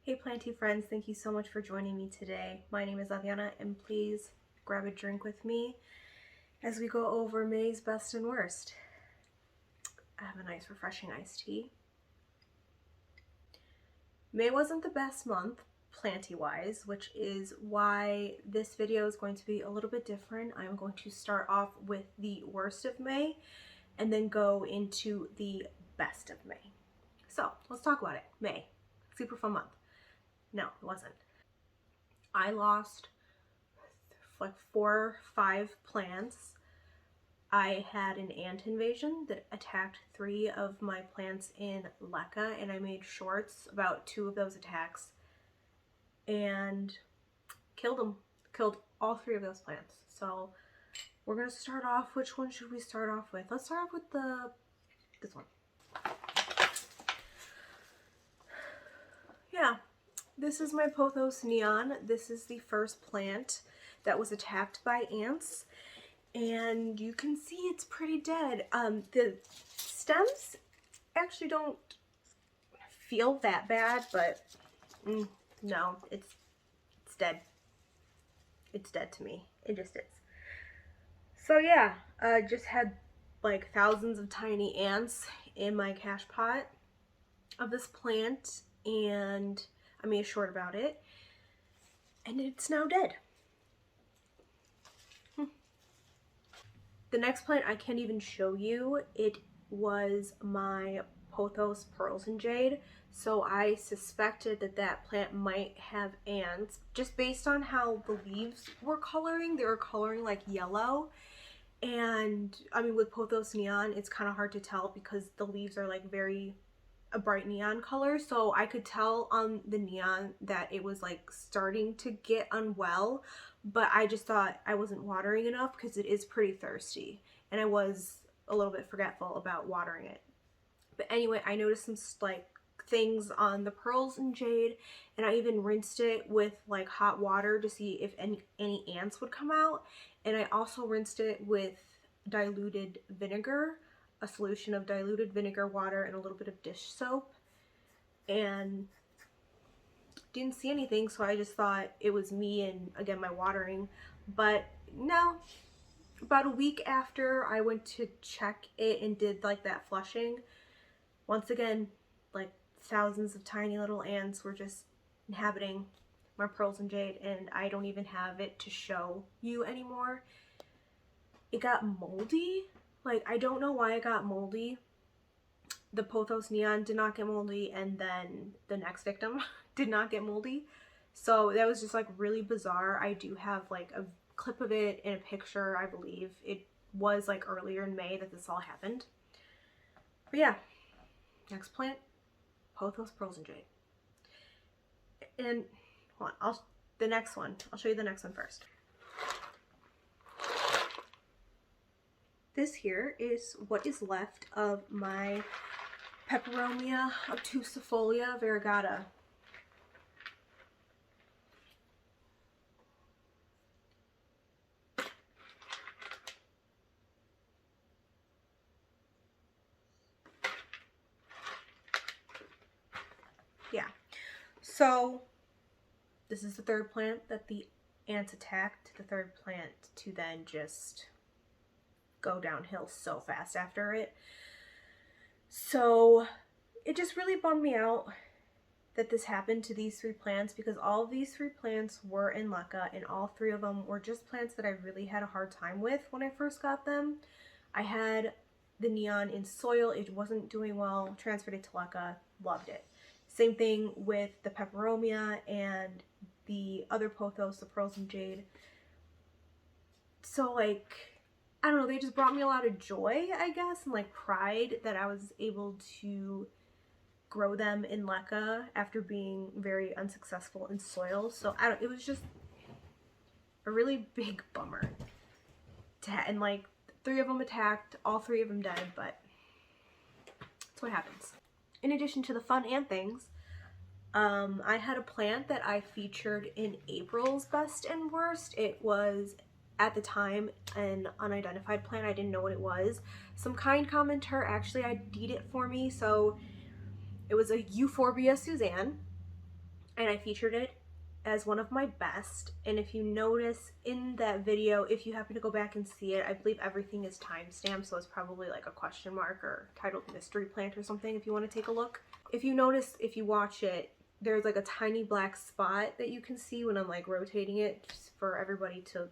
Hey planty friends, thank you so much for joining me today. My name is Aglaonema and please grab a drink with me as we go over May's best and worst. I have a nice refreshing iced tea. May wasn't the best month planty-wise, which is why this video is going to be a little bit different. I'm going to start off with the worst of May and then go into the best of May. So let's talk about it. May, super fun month. No, it wasn't. I lost like 4 or 5 plants. I had an ant invasion that attacked 3 of my plants in LECA, and I made shorts about 2 of those attacks and killed them. Killed all 3 of those plants. So we're gonna start off. Which one should we start off with? Let's start off with this one. Yeah. This is my Pothos Neon. This is the first plant that was attacked by ants, and you can see it's pretty dead. The stems actually don't feel that bad, but no, it's dead. It's dead to me. It just is. So yeah, just had like thousands of tiny ants in my cash pot of this plant, and I made a short about it, and it's now dead. The next plant I can't even show you. It was my Pothos Pearls and Jade, so I suspected that that plant might have ants just based on how the leaves were coloring. They were coloring like yellow, and I mean with Pothos Neon it's kind of hard to tell because the leaves are like a bright neon color, so I could tell on the neon that it was like starting to get unwell, but I just thought I wasn't watering enough because it is pretty thirsty, and I was a little bit forgetful about watering it. But anyway, I noticed some like things on the Pearls and Jade, and I even rinsed it with like hot water to see if any ants would come out, and I also rinsed it with diluted vinegar, a solution of diluted vinegar, water, and a little bit of dish soap, and didn't see anything, so I just thought it was me and again my watering. But no, about a week after I went to check it and did like that flushing, once again like thousands of tiny little ants were just inhabiting my Pearls and Jade, and I don't even have it to show you anymore. It got moldy. Like, I don't know why it got moldy. The Pothos Neon did not get moldy, and then the next victim did not get moldy. So that was just like really bizarre. I do have like a clip of it in a picture, I believe. It was like earlier in May that this all happened. But yeah, next plant, Pothos Pearls and Jade. And hold on, the next one. I'll show you the next one first. This here is what is left of my Peperomia obtusifolia variegata. Yeah, so this is the third plant that the ants attacked, the third plant to then just go downhill so fast after it. So it just really bummed me out that this happened to these 3 plants, because all of these 3 plants were in LECA, and all 3 of them were just plants that I really had a hard time with when I first got them. I had the Neon in soil, it wasn't doing well, transferred it to LECA, loved it. Same thing with the Peperomia and the other Pothos, the Pearls and Jade. So like, I don't know, they just brought me a lot of joy, I guess, and like pride that I was able to grow them in LECA after being very unsuccessful in soil. So it was just a really big bummer. And like 3 of them attacked, all 3 of them died, but that's what happens. In addition to the fun ant things, I had a plant that I featured in April's best and worst. It was, at the time, an unidentified plant. I didn't know what it was. Some kind commenter actually ID'd it for me, so it was a Euphorbia Suzanne. and I featured it as one of my best. And if you notice in that video, if you happen to go back and see it, I believe everything is timestamped, so it's probably like a question mark or titled mystery plant or something if you want to take a look. If you notice, if you watch it, there's like a tiny black spot that you can see when I'm like rotating it, just for everybody to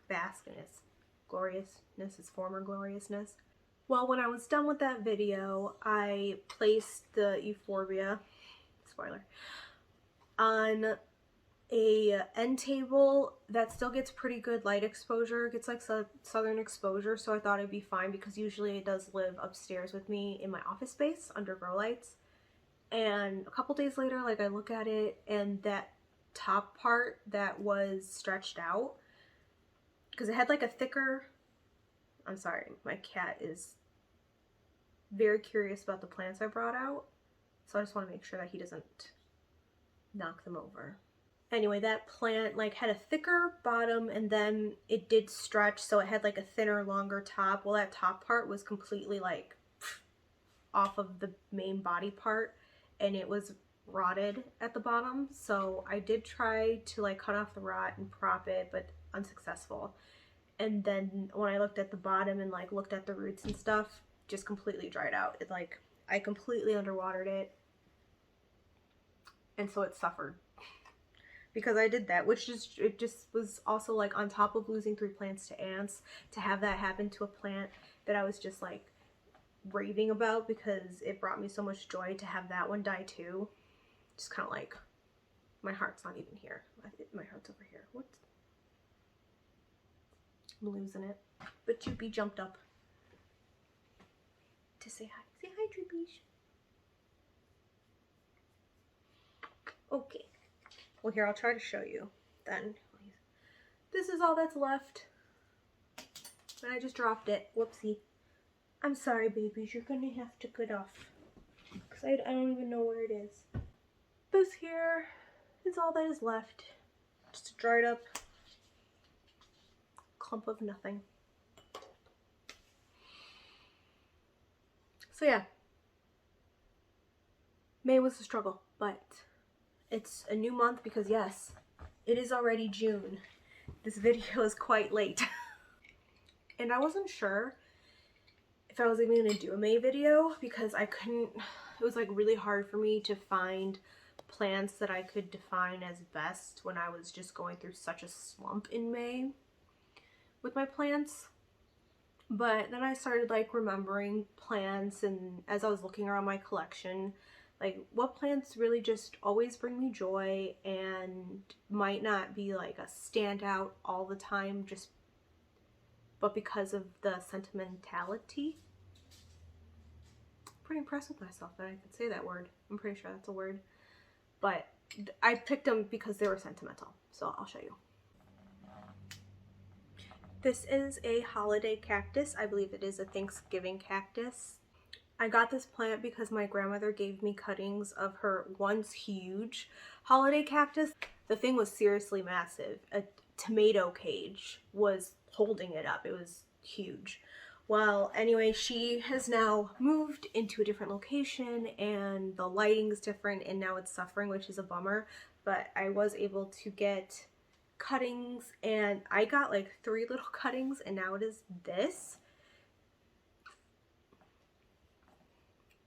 bask in its gloriousness, its former gloriousness. Well, when I was done with that video, I placed the Euphorbia, spoiler, on a end table that still gets pretty good light exposure. It gets like southern exposure, so I thought it'd be fine because usually it does live upstairs with me in my office space under grow lights. And a couple days later, like I look at it and that top part that was stretched out, because it had like a thicker, I'm sorry, my cat is very curious about the plants I brought out, so I just want to make sure that he doesn't knock them over. Anyway, that plant like had a thicker bottom and then it did stretch, so it had like a thinner, longer top. Well, that top part was completely like off of the main body part and it was rotted at the bottom. So I did try to like cut off the rot and prop it, but unsuccessful. And then when I looked at the bottom and like looked at the roots and stuff, just completely dried out. It like, I completely underwatered it. And so it suffered. Because I did that, which just, it just was also like on top of losing 3 plants to ants, to have that happen to a plant that I was just like raving about because it brought me so much joy to have that one die too. Just kind of like, my heart's not even here. My heart's over here. What? I'm losing it. But Droopy jumped up to say hi. Say hi, Droopy. Okay. Well, here, I'll try to show you then. This is all that's left. And I just dropped it. Whoopsie. I'm sorry, babies. You're going to have to cut off. Because I don't even know where it is. This here is all that is left. Just a dried up clump of nothing. So yeah. May was a struggle, but it's a new month because yes, it is already June. This video is quite late. And I wasn't sure if I was even going to do a May video because I couldn't, it was like really hard for me to find plants that I could define as best when I was just going through such a slump in May with my plants. But then I started like remembering plants, and as I was looking around my collection, like what plants really just always bring me joy and might not be like a standout all the time, just but because of the sentimentality. Pretty impressed with myself that I could say that word. I'm pretty sure that's a word. But I picked them because they were sentimental. So I'll show you. This is a holiday cactus. I believe it is a Thanksgiving cactus. I got this plant because my grandmother gave me cuttings of her once huge holiday cactus. The thing was seriously massive. A tomato cage was holding it up. It was huge. Well, anyway, she has now moved into a different location and the lighting's different and now it's suffering, which is a bummer. But I was able to get cuttings and I got like 3 little cuttings and now it is this.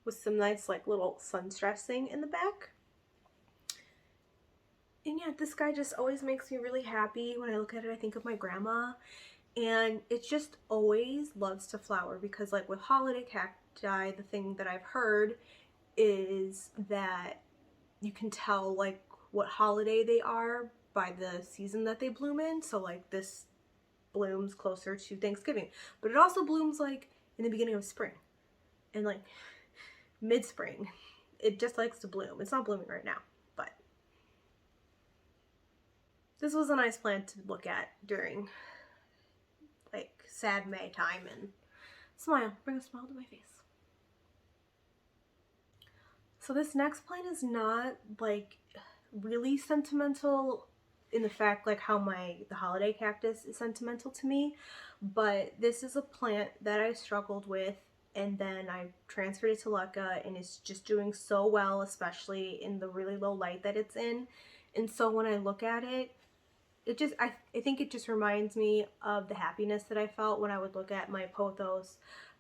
With some nice like little sun stressing in the back. And yeah, this guy just always makes me really happy. When I look at it, I think of my grandma. And it just always loves to flower because like with holiday cacti, the thing that I've heard is that you can tell like what holiday they are by the season that they bloom in. So like this blooms closer to Thanksgiving, but it also blooms like in the beginning of spring and like mid-spring. It just likes to bloom. It's not blooming right now, but this was a nice plant to look at during like sad May time and smile, bring a smile to my face. So this next plant is not like really sentimental in the fact like how the holiday cactus is sentimental to me, but this is a plant that I struggled with and then I transferred it to Lucca, and it's just doing so well, especially in the really low light that it's in. And so when I look at it, I think it just reminds me of the happiness that I felt when I would look at my Pothos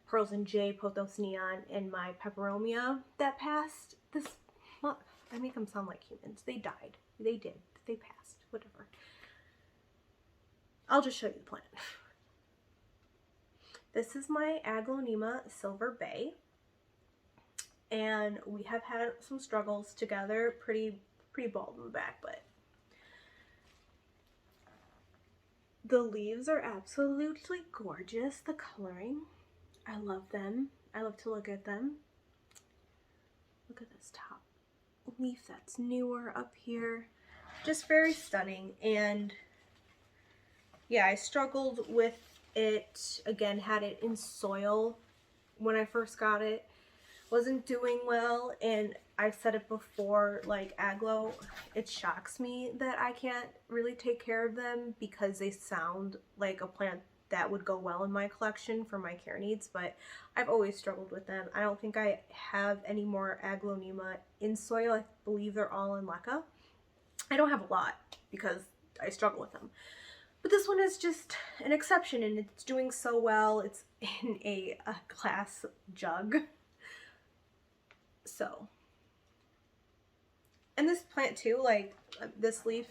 Pearls and Jade, Pothos Neon, and my Peperomia that passed this month. I make them sound like humans. They died. They did. They passed. Whatever. I'll just show you the plant. This is my Aglaonema Silver Bay, and we have had some struggles together. Pretty bald in the back, but the leaves are absolutely gorgeous. The coloring, I love them. I love to look at them. Look at this top leaf that's newer up here. Just very stunning. And yeah, I struggled with it. Again, had it in soil when I first got it. Wasn't doing well, and I've said it before, like aglo, it shocks me that I can't really take care of them because they sound like a plant that would go well in my collection for my care needs, but I've always struggled with them. I don't think I have any more Aglaonema in soil. I believe they're all in leca. I don't have a lot because I struggle with them. But this one is just an exception, and it's doing so well. It's in a glass jug. So, and this plant too, like this leaf,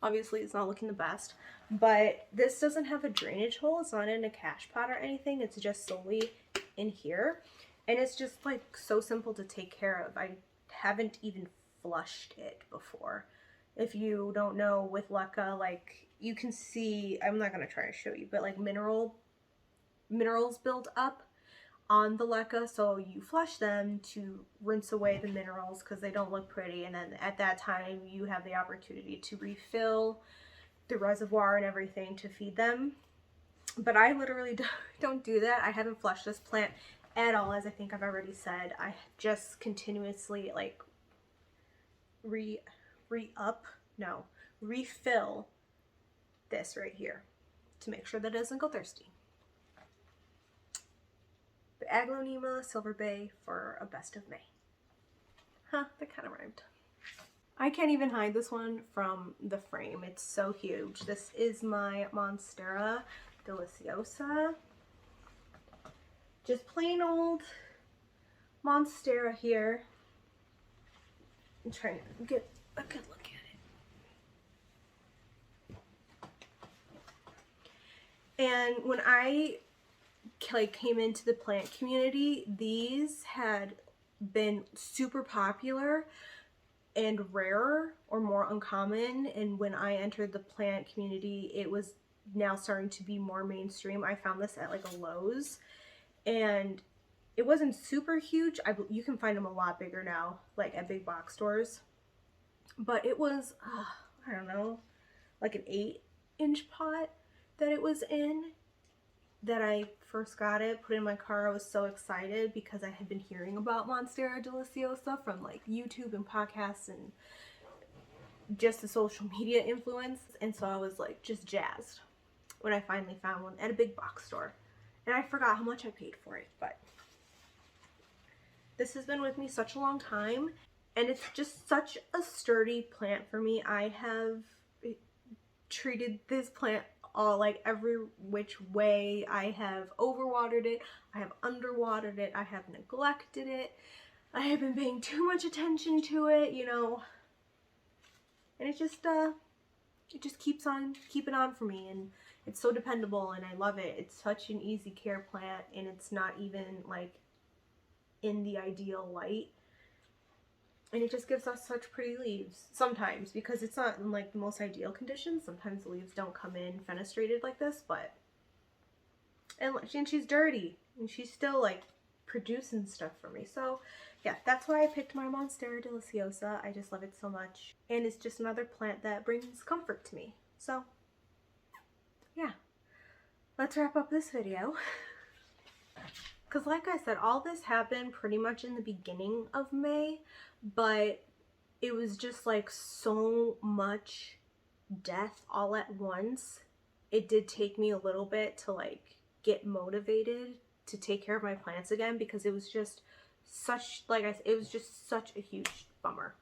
obviously it's not looking the best, but this doesn't have a drainage hole. It's not in a cash pot or anything. It's just solely in here, and it's just like so simple to take care of. I haven't even flushed it before. If you don't know, with leca, like you can see, I'm not going to try to show you, but like minerals build up on the leca, so you flush them to rinse away the minerals because they don't look pretty, and then at that time you have the opportunity to refill the reservoir and everything to feed them. But I literally don't do that. I haven't flushed this plant at all, as I think I've already said. I just continuously like refill this right here to make sure that it doesn't go thirsty. The Aglaonema Silver Bay for a best of May. Huh, that kind of rhymed. I can't even hide this one from the frame. It's so huge. This is my Monstera deliciosa. Just plain old Monstera here. I'm trying to get a good look at it. And when I came into the plant community, these had been super popular and rarer or more uncommon, and when I entered the plant community, it was now starting to be more mainstream. I found this at like a Lowe's, and it wasn't super huge. You can find them a lot bigger now, like at big box stores, but it was I don't know, like an 8-inch pot that it was in. That I first got it, put it in my car. I was so excited because I had been hearing about Monstera deliciosa from like YouTube and podcasts and just the social media influence, and so I was like just jazzed when I finally found one at a big box store. And I forgot how much I paid for it, but this has been with me such a long time, and it's just such a sturdy plant for me. I have treated this plant all like every which way. I have overwatered it, I have underwatered it, I have neglected it, I have been paying too much attention to it, you know, and it just keeps on keeping on for me, and it's so dependable, and I love it. It's such an easy care plant, and it's not even like in the ideal light. And it just gives us such pretty leaves sometimes, because it's not in like the most ideal conditions. Sometimes the leaves don't come in fenestrated like this, but and she's dirty and she's still like producing stuff for me. So yeah, that's why I picked my Monstera deliciosa. I just love it so much, and it's just another plant that brings comfort to me. So yeah, let's wrap up this video. Because like I said, all this happened pretty much in the beginning of May, but it was just like so much death all at once. It did take me a little bit to like get motivated to take care of my plants again, because it was just such, like I said, it was just such a huge bummer.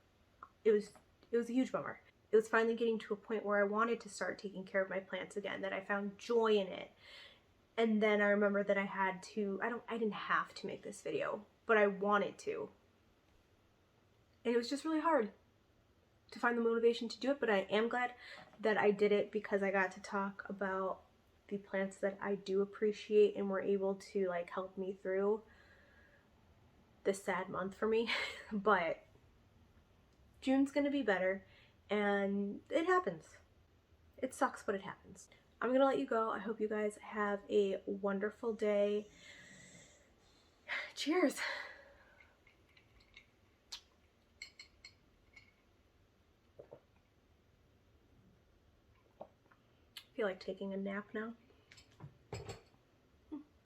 It was a huge bummer. It was finally getting to a point where I wanted to start taking care of my plants again, that I found joy in it. And then I remember that I had to, I didn't have to make this video, but I wanted to. And it was just really hard to find the motivation to do it, but I am glad that I did it, because I got to talk about the plants that I do appreciate and were able to like help me through this sad month for me. But June's gonna be better, and it happens. It sucks, but it happens. I'm gonna let you go. I hope you guys have a wonderful day. Cheers. I feel like taking a nap now.